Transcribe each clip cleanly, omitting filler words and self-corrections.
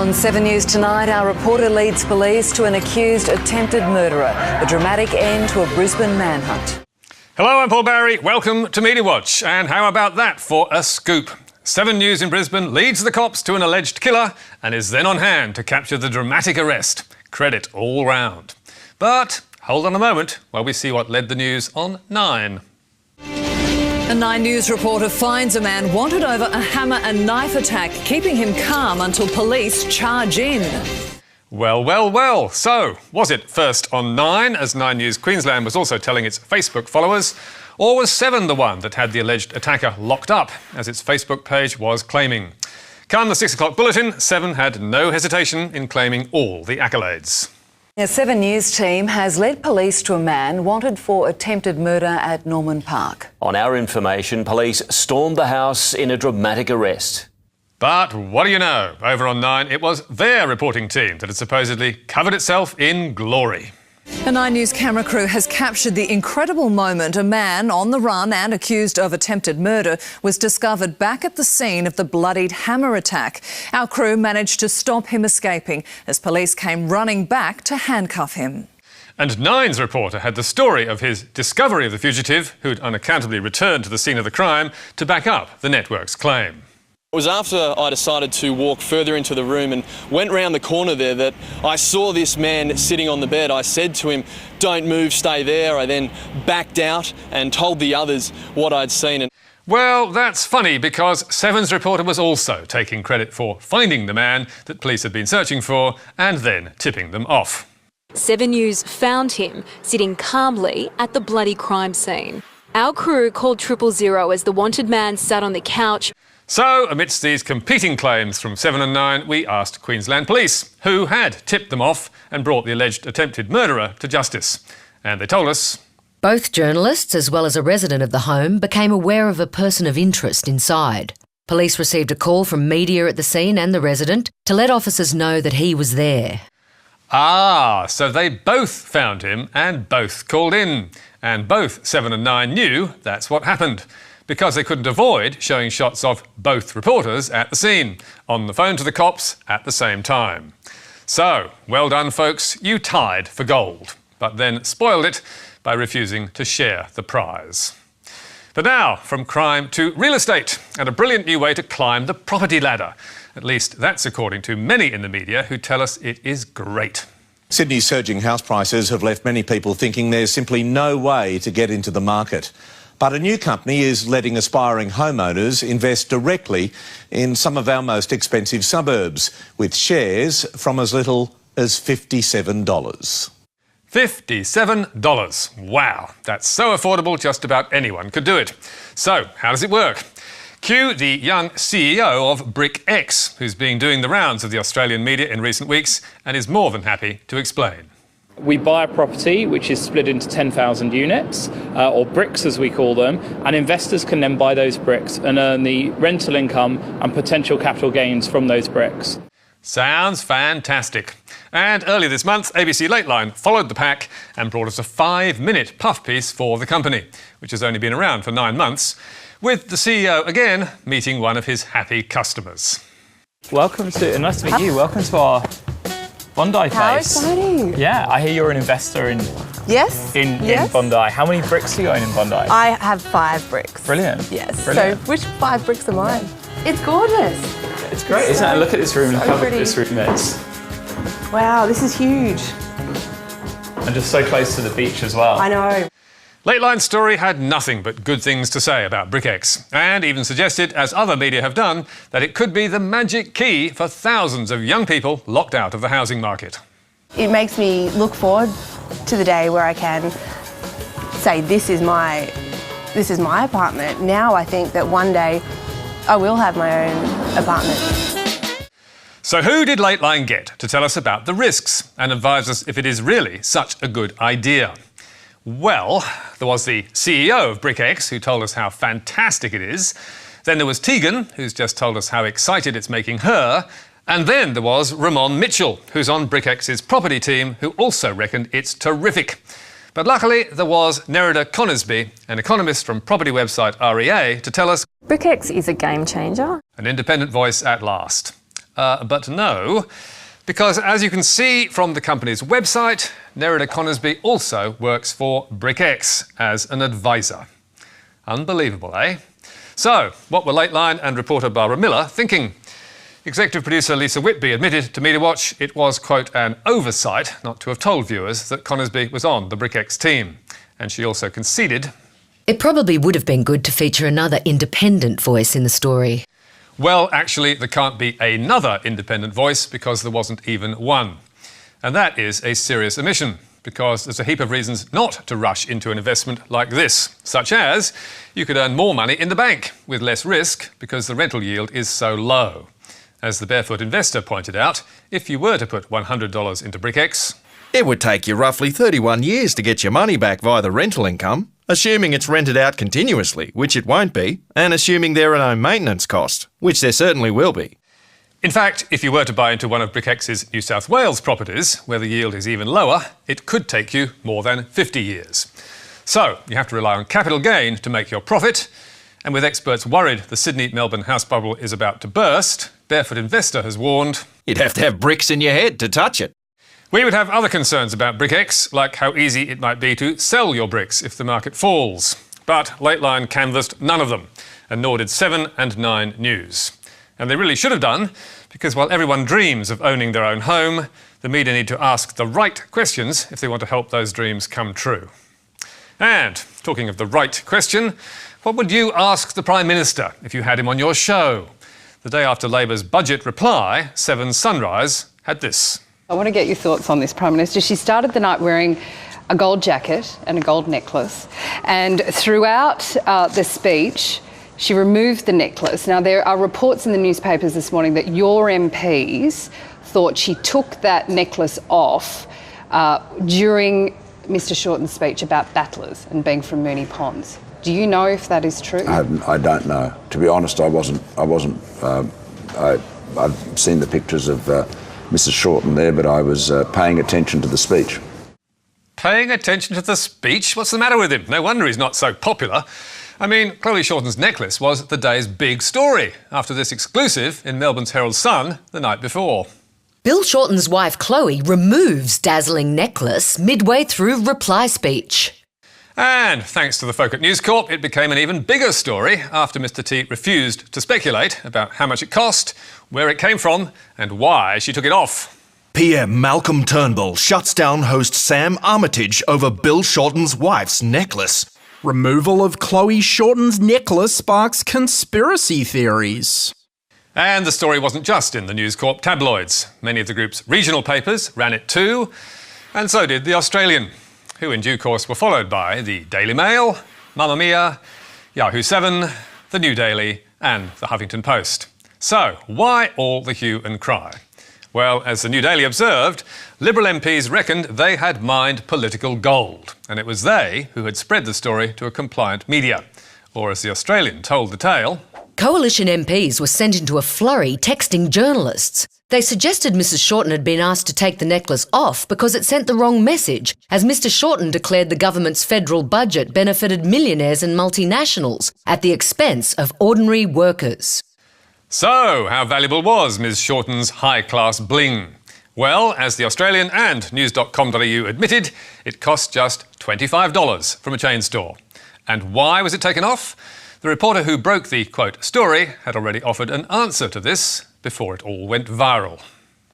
On 7 News tonight, our reporter leads police to an accused attempted murderer. A dramatic end to a Brisbane manhunt. Hello, I'm Paul Barry. Welcome to Media Watch. And how about that for a scoop? 7 News in Brisbane leads the cops to an alleged killer and is then on hand to capture the dramatic arrest. Credit all round. But hold on a moment while we see what led the news on 9. A 9 News reporter finds a man wanted over a hammer and knife attack, keeping him calm until police charge in. Well. So, was it first on 9, as 9 News Queensland was also telling its Facebook followers, or was 7 the one that had the alleged attacker locked up, as its Facebook page was claiming? Come the 6 o'clock bulletin, 7 had no hesitation in claiming all the accolades. A 7 News team has led police to a man wanted for attempted murder at Norman Park. On our information, police stormed the house in a dramatic arrest. But what do you know? Over on 9, it was their reporting team that had supposedly covered itself in glory. A 9 News camera crew has captured the incredible moment a man on the run and accused of attempted murder was discovered back at the scene of the bloodied hammer attack. Our crew managed to stop him escaping as police came running back to handcuff him. And 9's reporter had the story of his discovery of the fugitive, who'd unaccountably returned to the scene of the crime, to back up the network's claim. It was after I decided to walk further into the room and went round the corner there that I saw this man sitting on the bed. I said to him, "Don't move, stay there." I then backed out and told the others what I'd seen. Well, that's funny because 7's reporter was also taking credit for finding the man that police had been searching for and then tipping them off. 7 News found him sitting calmly at the bloody crime scene. Our crew called 000 as the wanted man sat on the couch. So, amidst these competing claims from 7 and 9, we asked Queensland Police, who had tipped them off and brought the alleged attempted murderer to justice. And they told us both journalists, as well as a resident of the home, became aware of a person of interest inside. Police received a call from media at the scene and the resident to let officers know that he was there. Ah, so they both found him and both called in. And both 7 and 9 knew that's what happened, because they couldn't avoid showing shots of both reporters at the scene, on the phone to the cops at the same time. So, well done folks, you tied for gold, but then spoiled it by refusing to share the prize. But now, from crime to real estate, and a brilliant new way to climb the property ladder. At least that's according to many in the media who tell us it is great. Sydney's surging house prices have left many people thinking there's simply no way to get into the market. But a new company is letting aspiring homeowners invest directly in some of our most expensive suburbs, with shares from as little as $57. $57. Wow, that's so affordable just about anyone could do it. So, how does it work? Cue the young CEO of BrickX, who's been doing the rounds of the Australian media in recent weeks and is more than happy to explain. We buy a property which is split into 10,000 units, or bricks as we call them, and investors can then buy those bricks and earn the rental income and potential capital gains from those bricks. Sounds fantastic. And earlier this month, ABC Lateline followed the pack and brought us a 5-minute puff piece for the company, which has only been around for 9 months, with the CEO again meeting one of his happy customers. Nice to meet you. Welcome to our Bondi place. How exciting. Yeah, I hear you're an investor in Bondi. How many bricks do you own in Bondi? I have 5 bricks. Brilliant. Yes. Brilliant. So which 5 bricks are mine? It's gorgeous. It's great, isn't it? Look at this room and how big this room is. Wow, this is huge. And just so close to the beach as well. I know. Lateline's story had nothing but good things to say about BrickX, and even suggested, as other media have done, that it could be the magic key for thousands of young people locked out of the housing market. It makes me look forward to the day where I can say, this is my apartment. Now I think that one day I will have my own apartment. So who did Lateline get to tell us about the risks and advise us if it is really such a good idea? Well, there was the CEO of BrickX, who told us how fantastic it is. Then there was Tegan, who's just told us how excited it's making her. And then there was Ramon Mitchell, who's on BrickX's property team, who also reckoned it's terrific. But luckily, there was Nerida Conisbee, an economist from property website REA, to tell us BrickX is a game changer. An independent voice at last. But no, because as you can see from the company's website, Nerida Conisbee also works for BrickX as an advisor. Unbelievable, eh? So, what were Lateline and reporter Barbara Miller thinking? Executive producer Lisa Whitby admitted to Media Watch it was, quote, an oversight not to have told viewers that Conisbee was on the BrickX team. And she also conceded it probably would have been good to feature another independent voice in the story. Well, actually, there can't be another independent voice because there wasn't even one. And that is a serious omission, because there's a heap of reasons not to rush into an investment like this, such as you could earn more money in the bank with less risk because the rental yield is so low. As the Barefoot Investor pointed out, if you were to put $100 into BrickX, it would take you roughly 31 years to get your money back via the rental income, assuming it's rented out continuously, which it won't be, and assuming there are no maintenance costs, which there certainly will be. In fact, if you were to buy into one of BrickX's New South Wales properties, where the yield is even lower, it could take you more than 50 years. So, you have to rely on capital gain to make your profit, and with experts worried the Sydney-Melbourne house bubble is about to burst, Barefoot Investor has warned you'd have to have bricks in your head to touch it. We would have other concerns about BrickX, like how easy it might be to sell your bricks if the market falls. But Lateline canvassed none of them, and nor did 7 and 9 News. And they really should have done, because while everyone dreams of owning their own home, the media need to ask the right questions if they want to help those dreams come true. And, talking of the right question, what would you ask the Prime Minister if you had him on your show? The day after Labor's budget reply, 7 Sunrise had this. I want to get your thoughts on this, Prime Minister. She started the night wearing a gold jacket and a gold necklace, and throughout the speech, she removed the necklace. Now, there are reports in the newspapers this morning that your MPs thought she took that necklace off during Mr Shorten's speech about battlers and being from Moonee Ponds. Do you know if that is true? I don't know. To be honest, I've seen the pictures of Mrs Shorten there, but I was paying attention to the speech. Paying attention to the speech? What's the matter with him? No wonder he's not so popular. I mean, Chloe Shorten's necklace was the day's big story after this exclusive in Melbourne's Herald Sun the night before. Bill Shorten's wife Chloe removes dazzling necklace midway through reply speech. And thanks to the folk at News Corp, it became an even bigger story after Mr T refused to speculate about how much it cost, where it came from and why she took it off. PM Malcolm Turnbull shuts down host Sam Armitage over Bill Shorten's wife's necklace. Removal of Chloe Shorten's necklace sparks conspiracy theories. And the story wasn't just in the News Corp tabloids. Many of the group's regional papers ran it too, and so did The Australian, who in due course were followed by the Daily Mail, Mamma Mia, Yahoo 7, the New Daily and the Huffington Post. So, why all the hue and cry? Well, as the New Daily observed, Liberal MPs reckoned they had mined political gold, and it was they who had spread the story to a compliant media. Or as The Australian told the tale, Coalition MPs were sent into a flurry texting journalists. They suggested Mrs Shorten had been asked to take the necklace off because it sent the wrong message, as Mr Shorten declared the government's federal budget benefited millionaires and multinationals at the expense of ordinary workers. So, how valuable was Ms Shorten's high-class bling? Well, as The Australian and news.com.au admitted, it cost just $25 from a chain store. And why was it taken off? The reporter who broke the, quote, story had already offered an answer to this before it all went viral.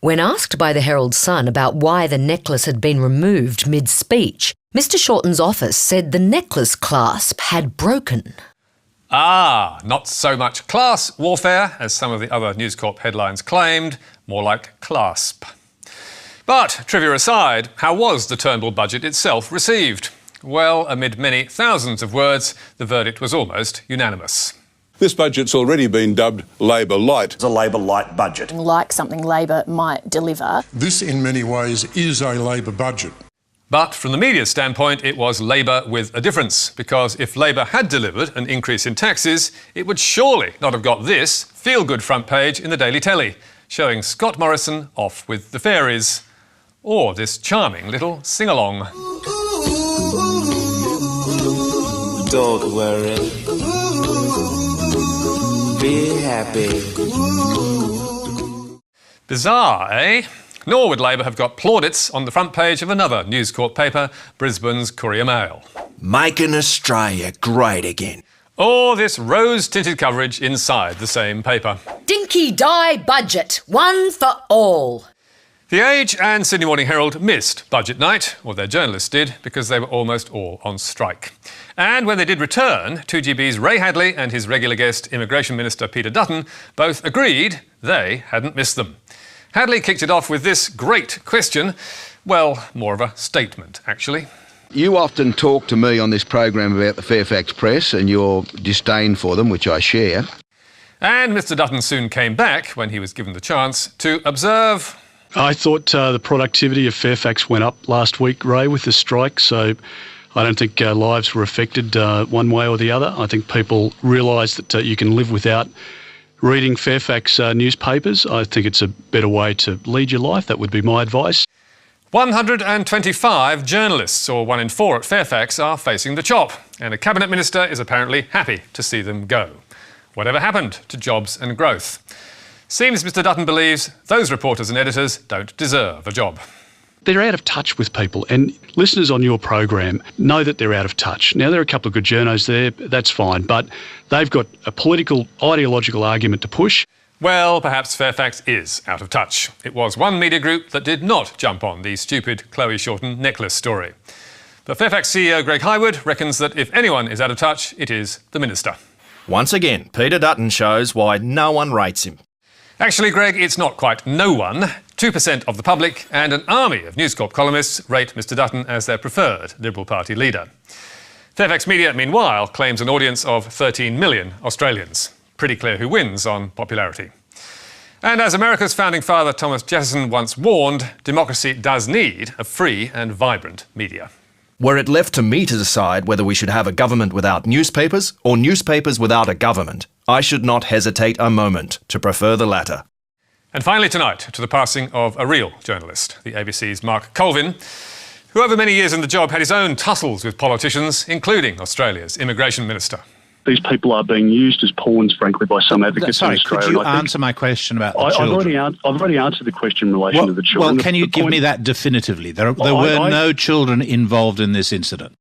When asked by the Herald Sun about why the necklace had been removed mid-speech, Mr Shorten's office said the necklace clasp had broken. Ah, not so much class warfare as some of the other News Corp headlines claimed, more like clasp. But, trivia aside, how was the Turnbull budget itself received? Well, amid many thousands of words, the verdict was almost unanimous. This budget's already been dubbed Labor Light. It's a Labor Light budget. Like something Labor might deliver. This, in many ways, is a Labor budget. But from the media's standpoint, it was Labor with a difference, because if Labor had delivered an increase in taxes, it would surely not have got this feel-good front page in the Daily Telly, showing Scott Morrison off with the fairies, or this charming little sing-along. Don't worry. Be happy. Bizarre, eh? Nor would Labor have got plaudits on the front page of another News Corp paper, Brisbane's Courier Mail. Making Australia great again. Or this rose-tinted coverage inside the same paper. Dinky die budget, one for all. The Age and Sydney Morning Herald missed budget night, or their journalists did, because they were almost all on strike. And when they did return, 2GB's Ray Hadley and his regular guest, Immigration Minister Peter Dutton, both agreed they hadn't missed them. Hadley kicked it off with this great question. Well, more of a statement, actually. You often talk to me on this program about the Fairfax press and your disdain for them, which I share. And Mr Dutton soon came back, when he was given the chance, to observe... I thought the productivity of Fairfax went up last week, Ray, with the strike, so I don't think lives were affected one way or the other. I think people realised that you can live without reading Fairfax newspapers. I think it's a better way to lead your life. That would be my advice. 125 journalists, or 1 in 4 at Fairfax, are facing the chop, and a Cabinet Minister is apparently happy to see them go. Whatever happened to jobs and growth? Seems Mr Dutton believes those reporters and editors don't deserve a job. They're out of touch with people, and listeners on your program know that they're out of touch. Now, there are a couple of good journos there, that's fine, but they've got a political, ideological argument to push. Well, perhaps Fairfax is out of touch. It was one media group that did not jump on the stupid Chloe Shorten necklace story. But Fairfax CEO Greg Hywood reckons that if anyone is out of touch, it is the Minister. Once again, Peter Dutton shows why no one rates him. Actually, Greg, it's not quite no one. 2% of the public and an army of News Corp columnists rate Mr Dutton as their preferred Liberal Party leader. Fairfax Media, meanwhile, claims an audience of 13 million Australians. Pretty clear who wins on popularity. And as America's founding father Thomas Jefferson once warned, democracy does need a free and vibrant media. Were it left to me to decide whether we should have a government without newspapers or newspapers without a government, I should not hesitate a moment to prefer the latter. And finally tonight, to the passing of a real journalist, the ABC's Mark Colvin, who over many years in the job had his own tussles with politicians, including Australia's Immigration Minister. These people are being used as pawns, frankly, by some advocates in Australia. Could you answer my question about the children? I've already answered the question in relation to the children. Well, can you give me that definitively? There were no children involved in this incident.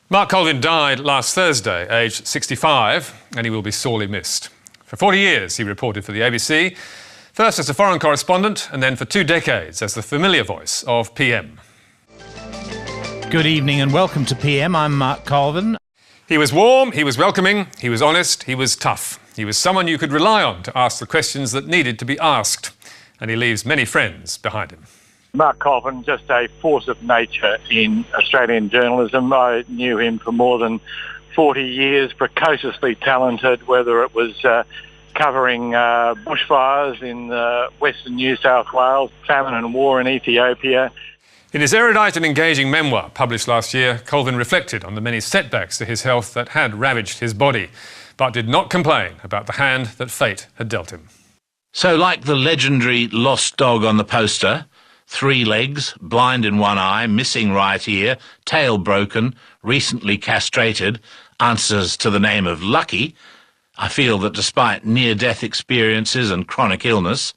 Mark Colvin died last Thursday, aged 65, and he will be sorely missed. For 40 years he reported for the ABC, first as a foreign correspondent and then for 2 decades as the familiar voice of PM. Good evening and welcome to PM. I'm Mark Colvin. He was warm, he was welcoming, he was honest, he was tough. He was someone you could rely on to ask the questions that needed to be asked, and he leaves many friends behind him. Mark Colvin, just a force of nature in Australian journalism. I knew him for more than 40 years, precociously talented, whether it was covering bushfires in western New South Wales, famine and war in Ethiopia. In his erudite and engaging memoir, published last year, Colvin reflected on the many setbacks to his health that had ravaged his body, but did not complain about the hand that fate had dealt him. So like the legendary lost dog on the poster, 3 legs, blind in one eye, missing right ear, tail broken, recently castrated, answers to the name of Lucky, I feel that despite near-death experiences and chronic illness,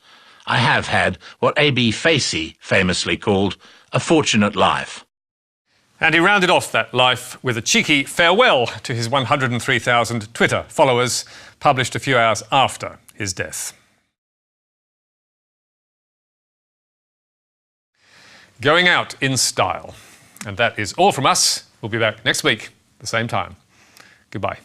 I have had what A.B. Facey famously called a fortunate life. And he rounded off that life with a cheeky farewell to his 103,000 Twitter followers, published a few hours after his death. Going out in style. And that is all from us. We'll be back next week, the same time. Goodbye.